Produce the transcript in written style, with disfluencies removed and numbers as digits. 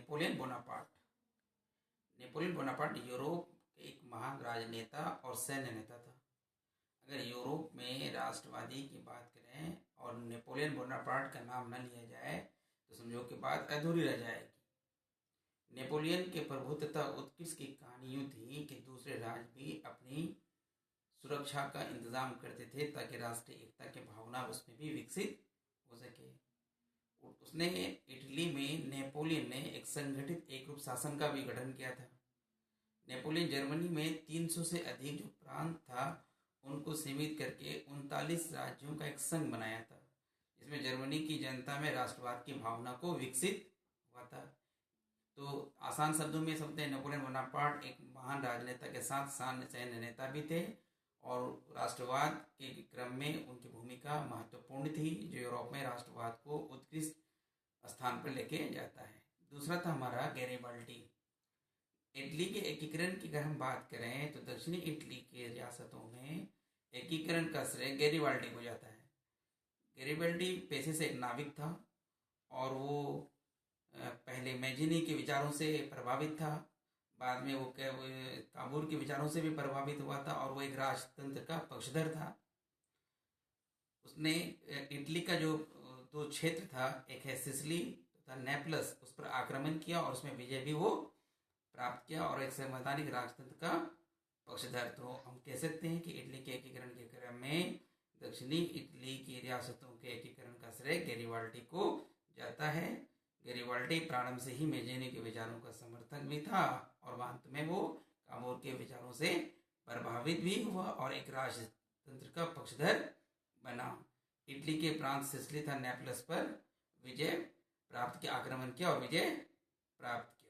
Napoleon Bonaparte. Napoleon Bonaparte Europe के एक महान राजनेता और सैन्य नेता था। अगर यूरोप में राष्ट्रवादी की बात करें और नेपोलियन बोनापार्ट का नाम न लिया जाए तो समझो कि बात अधूरी रह जाएगी। नेपोलियन के प्रभुत्व उत्कृष्ट की कहानी यूँ थी कि दूसरे राज्य भी अपनी सुरक्षा का इंतजाम करते थे ताकि राष्ट्रीय एकता की भावना उसमें भी विकसित हो सके। उसने इटली में नेपोलियन ने एक संगठित एक रूप शासन का भी गठन किया था। नेपोलियन जर्मनी में 300 से अधिक जो प्रांत था उनको सीमित करके 39 राज्यों का एक संघ बनाया था, जिसमें जर्मनी की जनता में राष्ट्रवाद की भावना को विकसित हुआ था। तो आसान शब्दों में समझते हैं, नेपोलियन बोनापार्ट एक महान राजनेता के साथ सैन्य नेता भी थे और राष्ट्रवाद के क्रम में उनकी भूमिका महत्वपूर्ण थी, जो यूरोप में राष्ट्रवाद को उत्कृष्ट स्थान पर लेके जाता है। दूसरा था हमारा गैरिबाल्डी। इटली के एकीकरण की अगर हम बात करें तो दक्षिणी इटली के रियासतों में एकीकरण का श्रेय गैरिबाल्डी को जाता है। गैरिबाल्डी पेशे से एक नाविक था और वो पहले मैजिनी के विचारों से प्रभावित था, बाद में वो काबूल के विचारों से भी प्रभावित हुआ था और वो एक राजतंत्र का पक्षधर था। उसने इटली का जो दो क्षेत्र था, एक है सिसिली तथा नेपलस, उस पर आक्रमण किया और उसमें विजय भी वो प्राप्त किया और एक संवैधानिक राजतंत्र का पक्षधर। तो हम कह सकते हैं कि इटली के एकीकरण के क्रम में दक्षिणी इटली की रियासतों के एकीकरण का श्रेय गैरिबाल्डी को जाता है। गैरिबाल्डी प्रारंभ से ही मैजिनी के विचारों का समर्थक भी था और अंत में वो काबूल के विचारों से प्रभावित भी हुआ और एक राजतंत्र का पक्षधर बना। इटली के प्रांत सिसिली था नेपलस पर विजय प्राप्त किया, आक्रमण किया और विजय प्राप्त किया।